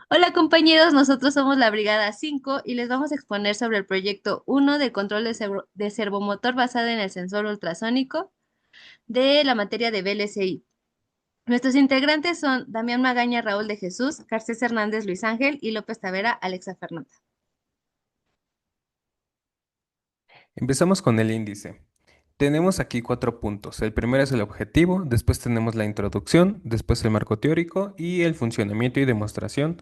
Hola compañeros, nosotros somos la Brigada 5 y les vamos a exponer sobre el proyecto 1 de control de servomotor basado en el sensor ultrasónico de la materia de VLSI. Nuestros integrantes son Damián Magaña, Raúl de Jesús, Garcés Hernández, Luis Ángel y López Tavera, Alexa Fernanda. Empezamos con el índice. Tenemos aquí cuatro puntos. El primero es el objetivo, después tenemos la introducción, después el marco teórico y el funcionamiento y demostración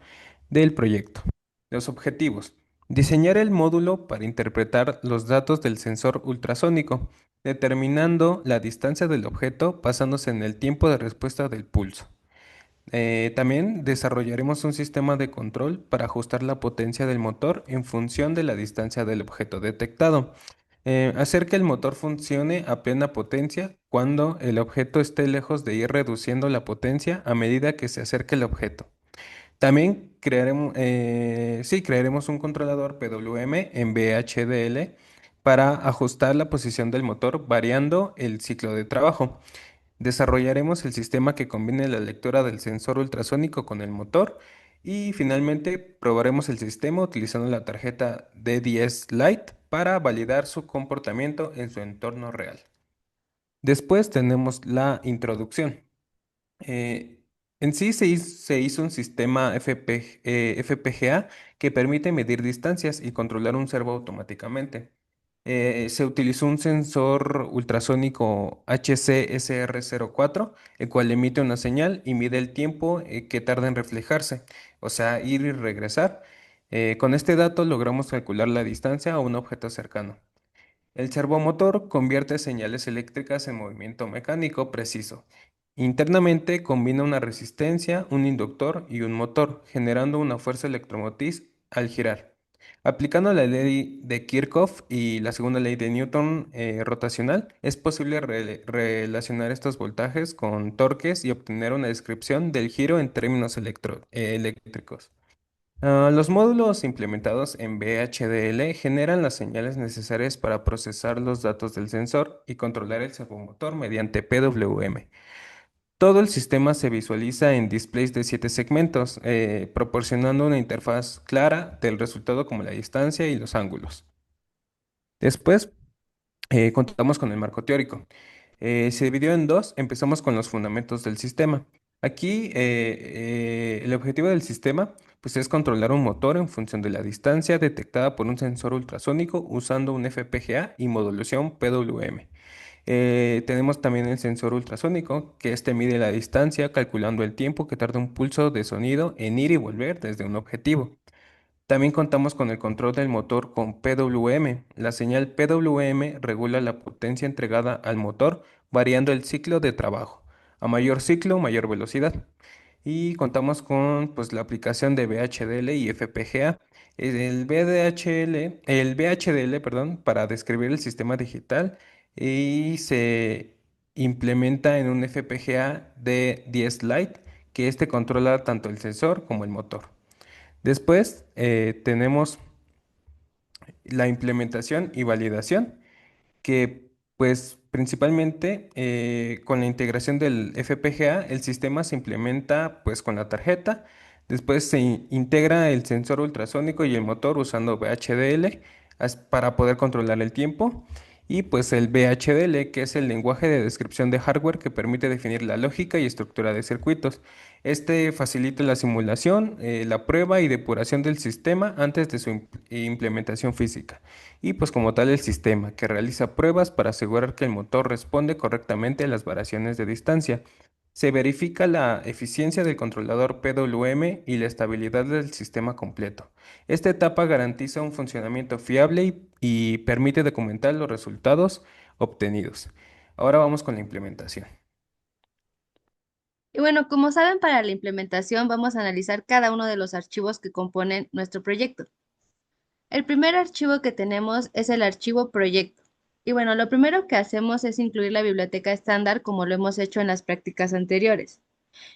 del proyecto. Los objetivos. Diseñar el módulo para interpretar los datos del sensor ultrasónico, determinando la distancia del objeto basándose en el tiempo de respuesta del pulso. También desarrollaremos un sistema de control para ajustar la potencia del motor en función de la distancia del objeto detectado. Hacer que el motor funcione a plena potencia cuando el objeto esté lejos de ir reduciendo la potencia a medida que se acerque el objeto. También crearemos un controlador PWM en VHDL para ajustar la posición del motor variando el ciclo de trabajo. Desarrollaremos el sistema que combine la lectura del sensor ultrasónico con el motor y finalmente probaremos el sistema utilizando la tarjeta D10 Lite para validar su comportamiento en su entorno real. Después tenemos la introducción. Eh, en sí se hizo un sistema FPGA que permite medir distancias y controlar un servo automáticamente. Se utilizó un sensor ultrasónico HCSR04, el cual emite una señal y mide el tiempo que tarda en reflejarse, o sea, ir y regresar. Con este dato logramos calcular la distancia a un objeto cercano. El servomotor convierte señales eléctricas en movimiento mecánico preciso. Internamente combina una resistencia, un inductor y un motor, generando una fuerza electromotriz al girar. Aplicando la ley de Kirchhoff y la segunda ley de Newton rotacional, es posible relacionar estos voltajes con torques y obtener una descripción del giro en términos eléctricos. Los módulos implementados en VHDL generan las señales necesarias para procesar los datos del sensor y controlar el servomotor mediante PWM. Todo el sistema se visualiza en displays de 7 segmentos, proporcionando una interfaz clara del resultado como la distancia y los ángulos. Después, contamos con el marco teórico. Se dividió en dos. Empezamos con los fundamentos del sistema. Aquí el objetivo del sistema pues, es controlar un motor en función de la distancia detectada por un sensor ultrasónico usando un FPGA y modulación PWM. Tenemos también el sensor ultrasónico, que este mide la distancia calculando el tiempo que tarda un pulso de sonido en ir y volver desde un objetivo. También contamos con el control del motor con PWM. La señal PWM regula la potencia entregada al motor variando el ciclo de trabajo. A mayor ciclo, mayor velocidad. Y contamos con pues, la aplicación de VHDL y FPGA. El VHDL, perdón, para describir el sistema digital y se implementa en un FPGA de 10 Lite que este controla tanto el sensor como el motor. Después tenemos la implementación y validación, que pues principalmente con la integración del FPGA, el sistema se implementa pues con la tarjeta, después integra el sensor ultrasónico y el motor usando VHDL para poder controlar el tiempo. Y pues el VHDL, que es el lenguaje de descripción de hardware que permite definir la lógica y estructura de circuitos. Este facilita la simulación, la prueba y depuración del sistema antes de su implementación física. Y pues como tal el sistema, que realiza pruebas para asegurar que el motor responde correctamente a las variaciones de distancia. Se verifica la eficiencia del controlador PWM y la estabilidad del sistema completo. Esta etapa garantiza un funcionamiento fiable y permite documentar los resultados obtenidos. Ahora vamos con la implementación. Y bueno, como saben, para la implementación vamos a analizar cada uno de los archivos que componen nuestro proyecto. El primer archivo que tenemos es el archivo proyecto. Y bueno, lo primero que hacemos es incluir la biblioteca estándar como lo hemos hecho en las prácticas anteriores.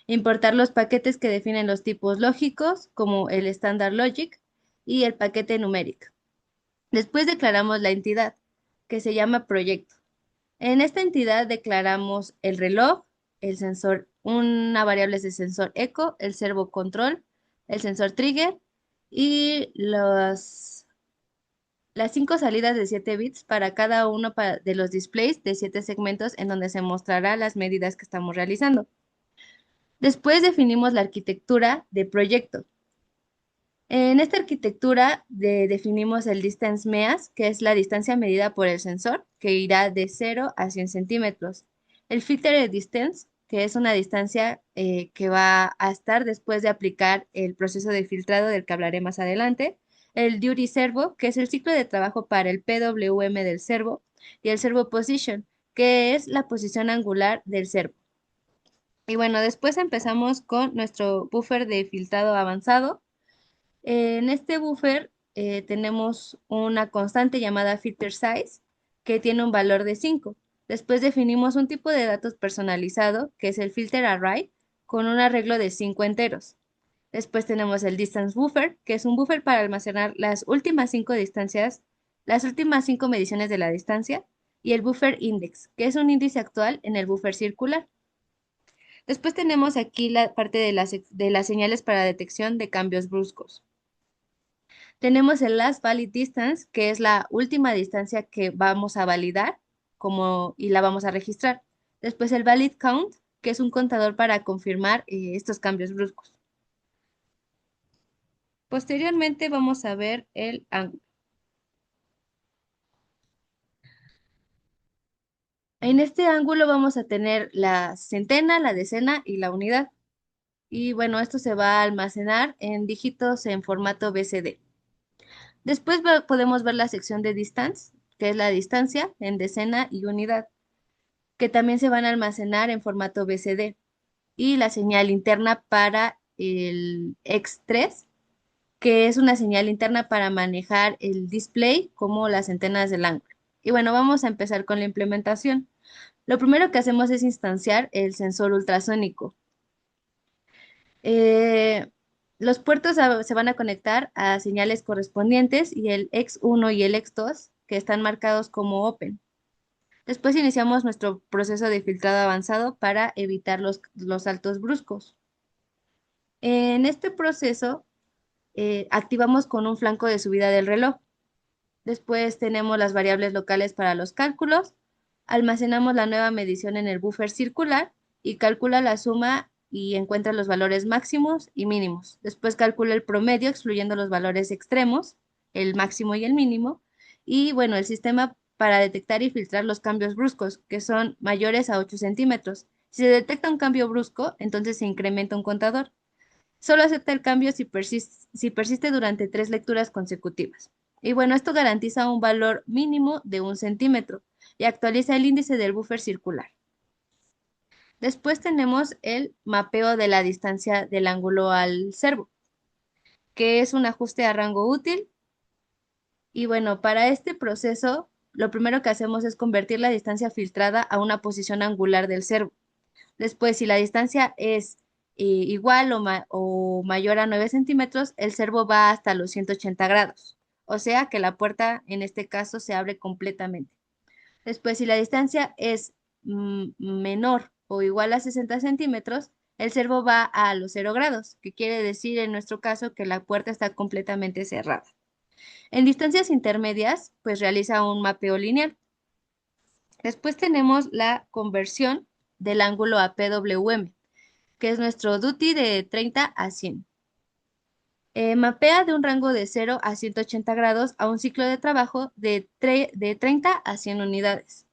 Importar los paquetes que definen los tipos lógicos, como el Standard Logic y el paquete numérico. Después declaramos la entidad, que se llama proyecto. En esta entidad declaramos el reloj, el sensor, una variable es el sensor eco, el servo control, el sensor trigger y las 5 salidas de 7 bits para cada uno de los displays de 7 segmentos en donde se mostrará las medidas que estamos realizando. Después definimos la arquitectura de proyecto. En esta arquitectura definimos el distance MEAS, que es la distancia medida por el sensor, que irá de 0 a 100 centímetros. El filter distance, que es una distancia que va a estar después de aplicar el proceso de filtrado del que hablaré más adelante. El duty servo, que es el ciclo de trabajo para el PWM del servo. Y el servo position, que es la posición angular del servo. Y bueno, después empezamos con nuestro buffer de filtrado avanzado. En este buffer tenemos una constante llamada filter size que tiene un valor de 5. Después definimos un tipo de datos personalizado que es el filter array con un arreglo de 5 enteros. Después tenemos el distance buffer, que es un buffer para almacenar las últimas 5 distancias, las últimas 5 mediciones de la distancia, y el buffer index, que es un índice actual en el buffer circular. Después tenemos aquí la parte de las señales para detección de cambios bruscos. Tenemos el last valid distance, que es la última distancia que vamos a validar y la vamos a registrar. Después el valid count, que es un contador para confirmar estos cambios bruscos. Posteriormente vamos a ver el ángulo. En este ángulo vamos a tener la centena, la decena y la unidad. Y bueno, esto se va a almacenar en dígitos en formato BCD. Después podemos ver la sección de distance, que es la distancia en decena y unidad, que también se van a almacenar en formato BCD, y la señal interna para el X3, que es una señal interna para manejar el display como las antenas del ángulo. Y bueno, vamos a empezar con la implementación. Lo primero que hacemos es instanciar el sensor ultrasónico. Eh, los puertos se van a conectar a señales correspondientes y el X1 y el X2, que están marcados como Open. Después iniciamos nuestro proceso de filtrado avanzado para evitar los saltos bruscos. En este proceso activamos con un flanco de subida del reloj. Después tenemos las variables locales para los cálculos. Almacenamos la nueva medición en el buffer circular y calcula la suma y encuentra los valores máximos y mínimos. Después calcula el promedio excluyendo los valores extremos, el máximo y el mínimo. Y bueno, el sistema para detectar y filtrar los cambios bruscos, que son mayores a 8 centímetros. Si se detecta un cambio brusco, entonces se incrementa un contador. Solo acepta el cambio si persiste durante 3 lecturas consecutivas. Y bueno, esto garantiza un valor mínimo de 1 centímetro y actualiza el índice del buffer circular. Después tenemos el mapeo de la distancia del ángulo al servo, que es un ajuste a rango útil. Y bueno, para este proceso, lo primero que hacemos es convertir la distancia filtrada a una posición angular del servo. Después, si la distancia es igual o mayor a 9 centímetros, el servo va hasta los 180 grados. O sea que la puerta en este caso se abre completamente. Después, si la distancia es menor o igual a 60 centímetros, el servo va a los 0 grados, que quiere decir en nuestro caso que la puerta está completamente cerrada. En distancias intermedias, pues realiza un mapeo lineal. Después tenemos la conversión del ángulo a PWM, que es nuestro duty de 30 a 100. Mapea de un rango de 0 a 180 grados a un ciclo de trabajo de 30 a 100 unidades.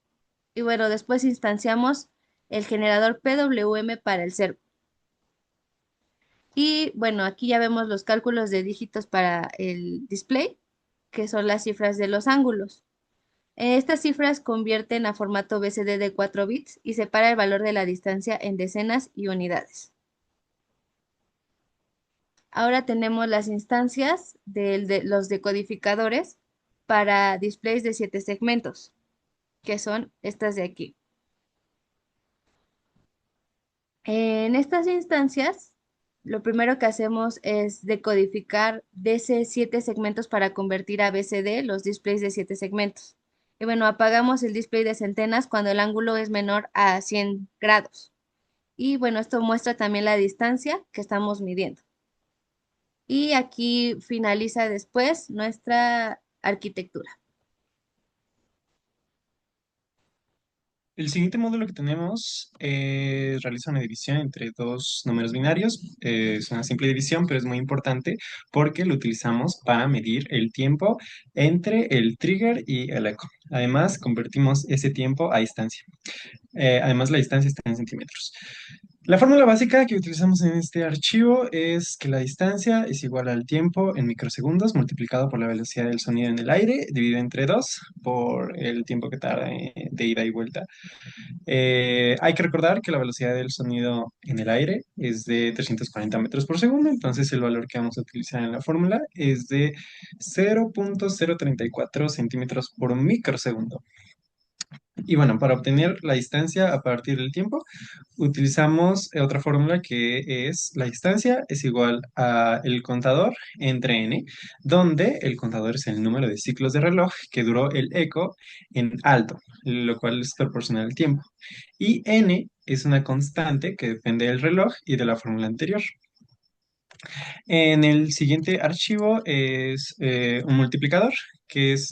Y bueno, después instanciamos el generador PWM para el servo. Y bueno, aquí ya vemos los cálculos de dígitos para el display, que son las cifras de los ángulos. Estas cifras convierten a formato BCD de 4 bits y separa el valor de la distancia en decenas y unidades. Ahora tenemos las instancias de los decodificadores para displays de 7 segmentos, que son estas de aquí. En estas instancias, lo primero que hacemos es decodificar DC 7 segmentos para convertir a BCD los displays de 7 segmentos. Y bueno, apagamos el display de centenas cuando el ángulo es menor a 100 grados. Y bueno, esto muestra también la distancia que estamos midiendo. Y aquí finaliza después nuestra arquitectura. El siguiente módulo que tenemos realiza una división entre dos números binarios. Es una simple división, pero es muy importante porque lo utilizamos para medir el tiempo entre el trigger y el eco. Además, convertimos ese tiempo a distancia. Además, la distancia está en centímetros. La fórmula básica que utilizamos en este archivo es que la distancia es igual al tiempo en microsegundos multiplicado por la velocidad del sonido en el aire, dividido entre 2 por el tiempo que tarda de ida y vuelta. Hay que recordar que la velocidad del sonido en el aire es de 340 metros por segundo, entonces el valor que vamos a utilizar en la fórmula es de 0.034 centímetros por microsegundo. Y bueno, para obtener la distancia a partir del tiempo, utilizamos otra fórmula que es la distancia es igual a el contador entre n, donde el contador es el número de ciclos de reloj que duró el eco en alto, lo cual es proporcional al tiempo. Y n es una constante que depende del reloj y de la fórmula anterior. En el siguiente archivo es un multiplicador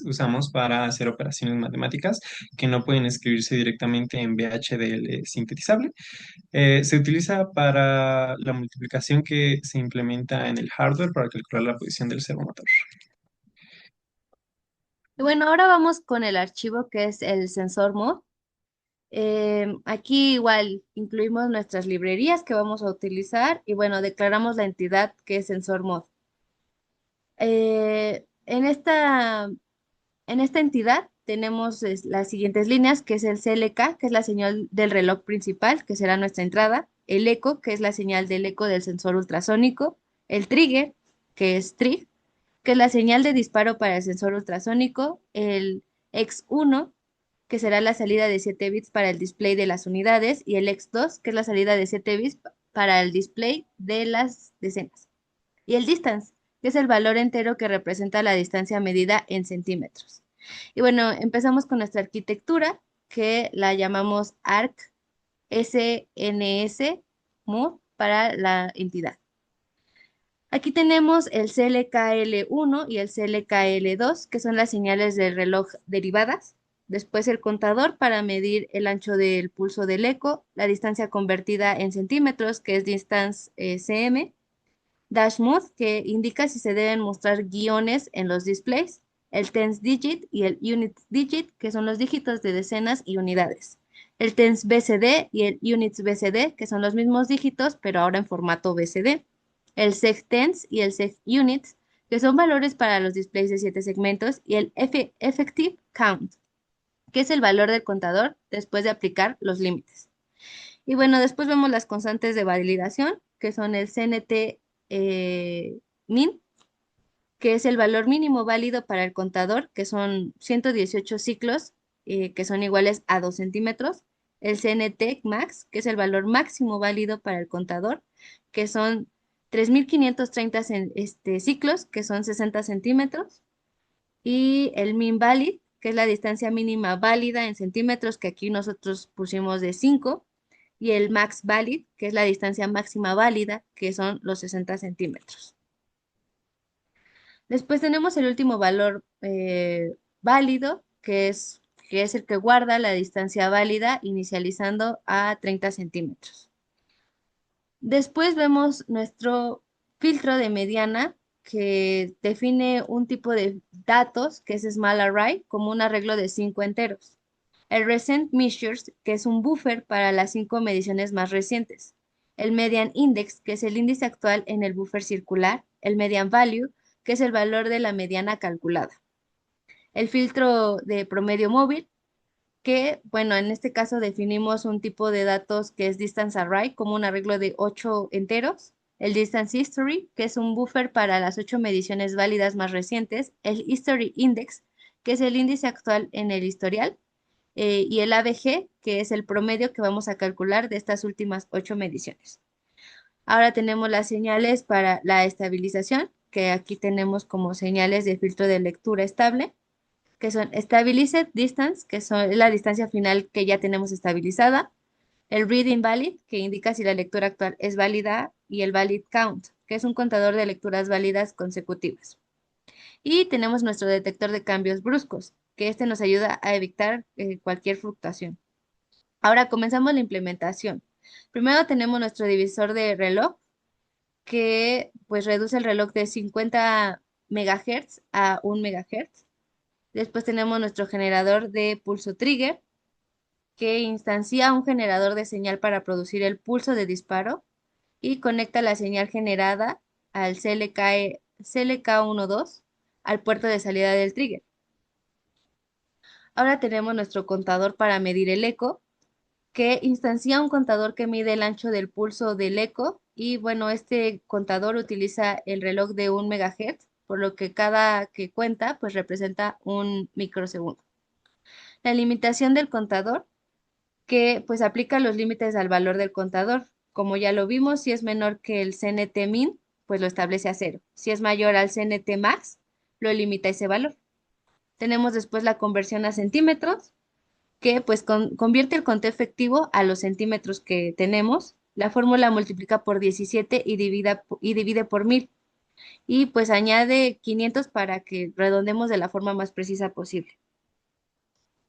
usamos para hacer operaciones matemáticas que no pueden escribirse directamente en VHDL sintetizable. Se utiliza para la multiplicación que se implementa en el hardware para calcular la posición del servomotor. Y bueno, ahora vamos con el archivo que es el sensor mod. Aquí igual incluimos nuestras librerías que vamos a utilizar y bueno, declaramos la entidad que es sensor mod. En esta entidad tenemos las siguientes líneas, que es el CLK, que es la señal del reloj principal, que será nuestra entrada, el eco, que es la señal del eco del sensor ultrasónico, el trigger, que es trig, que es la señal de disparo para el sensor ultrasónico, el X1, que será la salida de 7 bits para el display de las unidades, y el X2, que es la salida de 7 bits para el display de las decenas. Y el distance, que es el valor entero que representa la distancia medida en centímetros. Y bueno, empezamos con nuestra arquitectura, que la llamamos ARC SNS MOD para la entidad. Aquí tenemos el CLKL1 y el CLKL2, que son las señales del reloj derivadas. Después el contador para medir el ancho del pulso del eco, la distancia convertida en centímetros, que es distance cm. Dash mode, que indica si se deben mostrar guiones en los displays. El tens digit y el unit digit, que son los dígitos de decenas y unidades. El tens BCD y el units BCD, que son los mismos dígitos, pero ahora en formato BCD. El seg tens y el seg units, que son valores para los displays de 7 segmentos. Y el effective count, que es el valor del contador después de aplicar los límites. Y bueno, después vemos las constantes de validación, que son el CNT min, que es el valor mínimo válido para el contador, que son 118 ciclos, que son iguales a 2 centímetros. El CNT max, que es el valor máximo válido para el contador, que son 3530 ciclos, que son 60 centímetros. Y el min valid, que es la distancia mínima válida en centímetros, que aquí nosotros pusimos de 5, y el max valid, que es la distancia máxima válida, que son los 60 centímetros. Después tenemos el último valor válido, que es el que guarda la distancia válida inicializando a 30 centímetros. Después vemos nuestro filtro de mediana que define un tipo de datos, que es Small Array, como un arreglo de 5 enteros. El Recent Measures, que es un buffer para las 5 mediciones más recientes. El Median Index, que es el índice actual en el buffer circular. El Median Value, que es el valor de la mediana calculada. El filtro de promedio móvil, que, bueno, en este caso definimos un tipo de datos que es Distance Array, como un arreglo de 8 enteros. El Distance History, que es un buffer para las 8 mediciones válidas más recientes. El History Index, que es el índice actual en el historial. Y el ABG, que es el promedio que vamos a calcular de estas últimas 8 mediciones. Ahora tenemos las señales para la estabilización, que aquí tenemos como señales de filtro de lectura estable, que son Stabilized Distance, que son la distancia final que ya tenemos estabilizada. el read invalid, que indica si la lectura actual es válida, y el valid count, que es un contador de lecturas válidas consecutivas. Y tenemos nuestro detector de cambios bruscos, que este nos ayuda a evitar cualquier fluctuación. Ahora comenzamos la implementación. Primero tenemos nuestro divisor de reloj, que pues reduce el reloj de 50 megahertz a 1 megahertz. Después tenemos nuestro generador de pulso trigger, que instancia un generador de señal para producir el pulso de disparo y conecta la señal generada al CLK12 al puerto de salida del trigger. Ahora tenemos nuestro contador para medir el eco, que instancia un contador que mide el ancho del pulso del eco y bueno, este contador utiliza el reloj de 1 megahertz, por lo que cada que cuenta pues representa un microsegundo. La limitación del contador, que pues aplica los límites al valor del contador. Como ya lo vimos, si es menor que el CNT min, pues lo establece a cero. Si es mayor al CNT max, lo limita a ese valor. Tenemos después la conversión a centímetros, que pues convierte el conteo efectivo a los centímetros que tenemos. La fórmula multiplica por 17 y divide por 1000. Y pues añade 500 para que redondemos de la forma más precisa posible.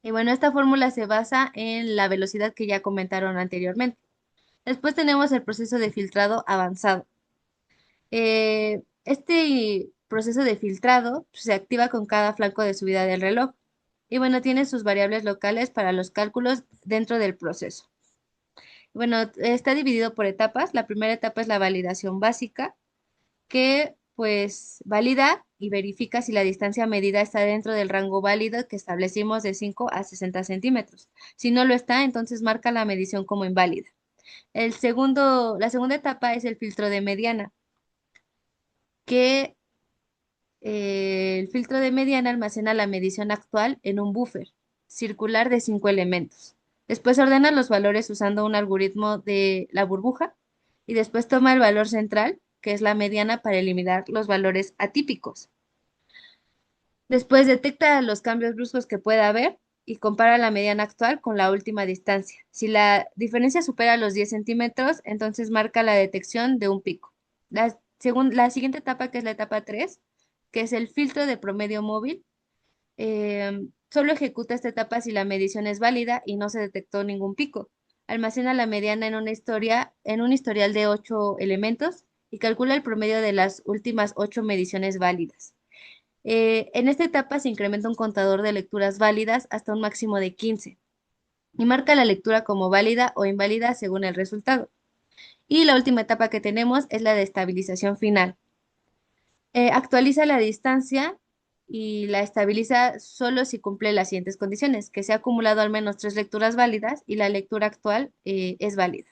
Y bueno, esta fórmula se basa en la velocidad que ya comentaron anteriormente. Después tenemos el proceso de filtrado avanzado. Este proceso de filtrado se activa con cada flanco de subida del reloj. Y bueno, tiene sus variables locales para los cálculos dentro del proceso. Bueno, está dividido por etapas. La primera etapa es la validación básica, que pues valida y verifica si la distancia medida está dentro del rango válido que establecimos de 5 a 60 centímetros. Si no lo está, entonces marca la medición como inválida. La segunda etapa es el filtro de mediana, que el filtro de mediana almacena la medición actual en un buffer circular de 5 elementos. Después ordena los valores usando un algoritmo de la burbuja y después toma el valor central, que es la mediana, para eliminar los valores atípicos. Después detecta los cambios bruscos que pueda haber y compara la mediana actual con la última distancia. Si la diferencia supera los 10 centímetros, entonces marca la detección de un pico. La siguiente etapa, que es la etapa 3, que es el filtro de promedio móvil, solo ejecuta esta etapa si la medición es válida y no se detectó ningún pico. Almacena la mediana en un historial de 8 elementos y calcula el promedio de las últimas 8 mediciones válidas. En esta etapa se incrementa un contador de lecturas válidas hasta un máximo de 15 y marca la lectura como válida o inválida según el resultado. Y la última etapa que tenemos es la de estabilización final. Actualiza la distancia y la estabiliza solo si cumple las siguientes condiciones: que se ha acumulado al menos 3 lecturas válidas y la lectura actual es válida.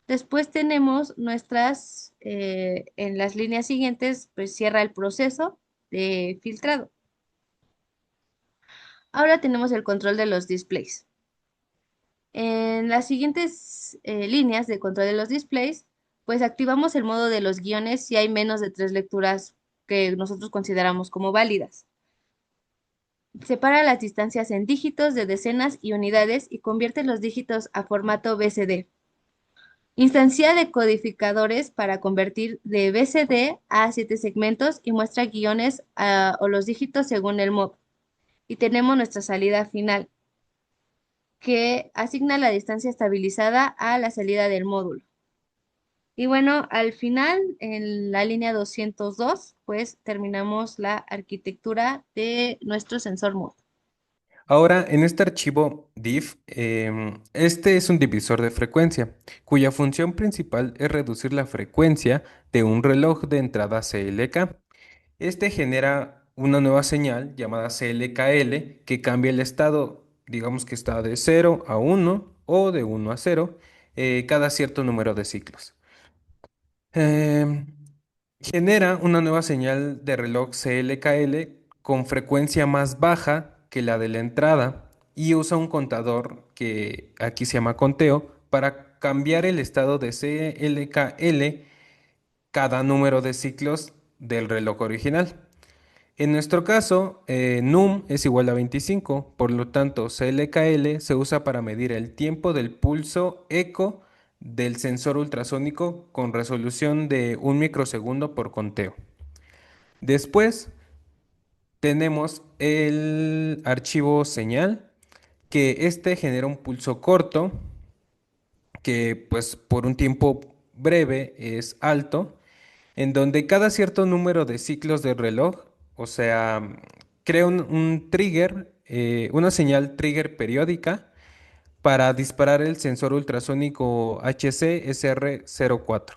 Después tenemos en las líneas siguientes, pues cierra el proceso de filtrado. Ahora tenemos el control de los displays. En las siguientes líneas de control de los displays, pues activamos el modo de los guiones si hay menos de 3 lecturas que nosotros consideramos como válidas. Separa las distancias en dígitos de decenas y unidades y convierte los dígitos a formato BCD. Instancia decodificadores para convertir de BCD a 7 segmentos y muestra guiones o los dígitos según el modo. Y tenemos nuestra salida final, que asigna la distancia estabilizada a la salida del módulo. Y bueno, al final, en la línea 202, pues terminamos la arquitectura de nuestro sensor modo. Ahora, en este archivo diff, este es un divisor de frecuencia, cuya función principal es reducir la frecuencia de un reloj de entrada CLK. Este genera una nueva señal llamada CLKL que cambia el estado, digamos que está de 0 a 1 o de 1 a 0 cada cierto número de ciclos. Em, Genera una nueva señal de reloj CLKL con frecuencia más baja que la de la entrada y usa un contador que aquí se llama conteo para cambiar el estado de CLKL cada número de ciclos del reloj original. En nuestro caso, num es igual a 25, por lo tanto, CLKL se usa para medir el tiempo del pulso eco del sensor ultrasónico con resolución de 1 microsegundo por conteo. Después tenemos el archivo señal, que este genera un pulso corto, que pues por un tiempo breve es alto, en donde cada cierto número de ciclos de reloj, o sea, crea un trigger, una señal trigger periódica para disparar el sensor ultrasónico HC-SR04.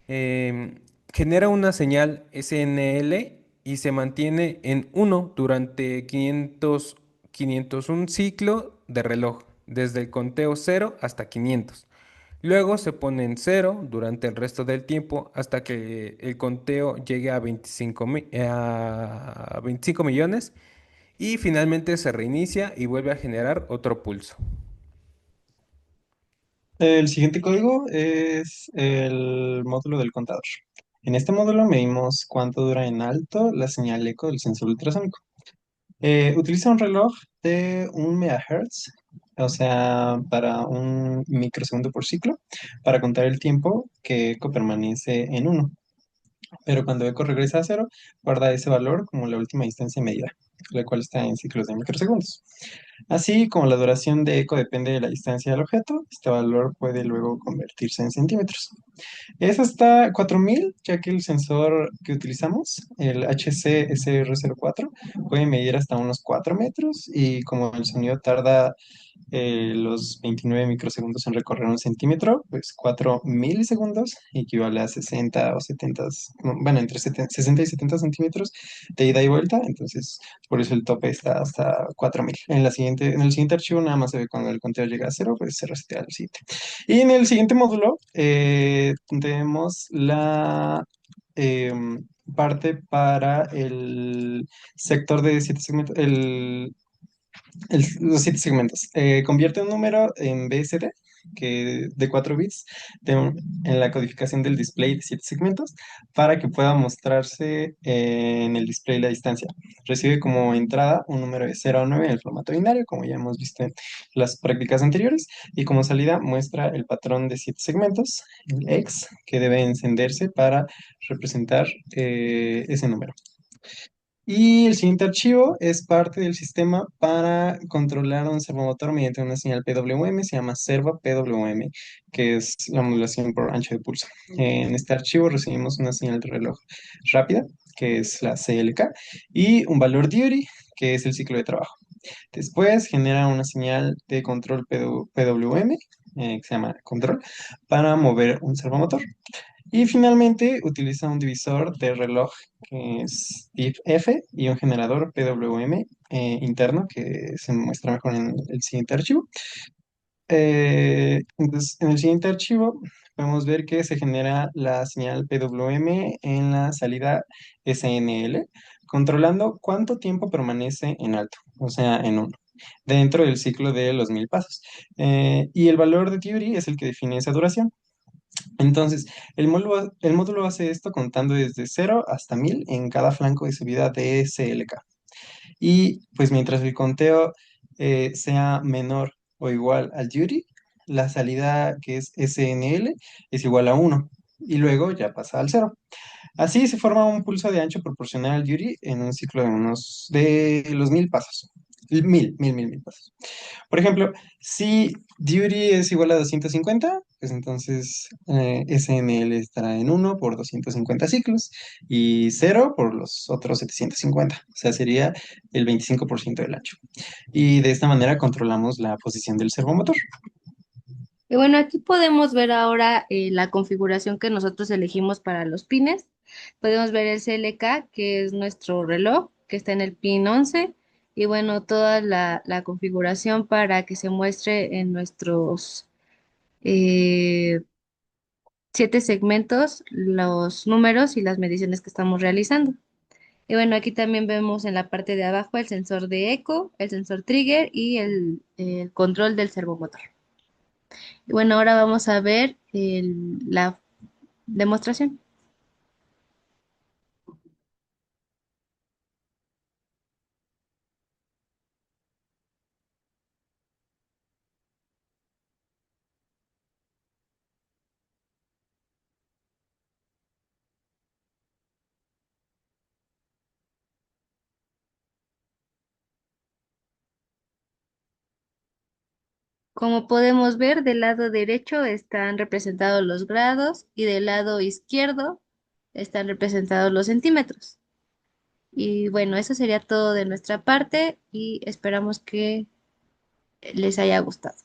Em, Genera una señal SNL y se mantiene en uno durante 501 ciclo de reloj, desde el conteo 0 hasta 500. Luego se pone en cero durante el resto del tiempo hasta que el conteo llegue a 25 millones y finalmente se reinicia y vuelve a generar otro pulso. El siguiente código es el módulo del contador. En este módulo medimos cuánto dura en alto la señal eco del sensor ultrasónico. Utiliza un reloj de 1 MHz, o sea, para 1 microsegundo por ciclo, para contar el tiempo que eco permanece en uno. Pero cuando eco regresa a cero, guarda ese valor como la última instancia medida, la cual está en ciclos de microsegundos. Así como la duración de eco depende de la distancia del objeto, este valor puede luego convertirse en centímetros. Es hasta 4000, ya que el sensor que utilizamos, el HC-SR04, puede medir hasta unos 4 metros y como el sonido tarda los 29 microsegundos en recorrer 1 centímetro, pues 4 milisegundos equivale a 60 o 70, no, bueno, entre 60 y 70 centímetros de ida y vuelta, entonces por eso el tope está hasta 4000. En el siguiente archivo nada más se ve cuando el conteo llega a cero, pues se resetea al siguiente. Y en el siguiente módulo tenemos la parte para el sector de 7 segmentos, los 7 segmentos. Convierte un número en BSD, que de 4 bits, en la codificación del display de 7 segmentos, para que pueda mostrarse en el display la distancia. Recibe como entrada un número de 0 a 9 en el formato binario, como ya hemos visto en las prácticas anteriores, y como salida muestra el patrón de 7 segmentos, el X, que debe encenderse para representar ese número. Y el siguiente archivo es parte del sistema para controlar un servomotor mediante una señal PWM, se llama servo PWM, que es la modulación por ancho de pulso. En este archivo recibimos una señal de reloj rápida, que es la CLK, y un valor duty, que es el ciclo de trabajo. Después genera una señal de control PWM, que se llama control, para mover un servomotor. Y finalmente utiliza un divisor de reloj que es if-F y un generador PWM interno que se muestra mejor en el siguiente archivo. Entonces, en el siguiente archivo podemos ver que se genera la señal PWM en la salida SNL, controlando cuánto tiempo permanece en alto, o sea, en uno, dentro del ciclo de los 1000 pasos. Y el valor de Curie es el que define esa duración. Entonces, el módulo hace esto contando desde 0 hasta 1000 en cada flanco de subida de SLK. Y pues mientras el conteo sea menor o igual al duty, la salida que es SNL es igual a uno y luego ya pasa al cero. Así se forma un pulso de ancho proporcional al duty en un ciclo de los 1000 pasos. Mil pasos. Por ejemplo, si duty es igual a 250, pues entonces SNL estará en uno por 250 ciclos y cero por los otros 750. O sea, sería el 25% del ancho. Y de esta manera controlamos la posición del servomotor. Y bueno, aquí podemos ver ahora la configuración que nosotros elegimos para los pines. Podemos ver el CLK, que es nuestro reloj, que está en el pin 11. Y bueno, toda la configuración para que se muestre en nuestros eh, 7 segmentos los números y las mediciones que estamos realizando. Y bueno, aquí también vemos en la parte de abajo el sensor de eco, el sensor trigger y el control del servomotor. Y bueno, ahora vamos a ver la demostración. Como podemos ver, del lado derecho están representados los grados y del lado izquierdo están representados los centímetros. Y bueno, eso sería todo de nuestra parte y esperamos que les haya gustado.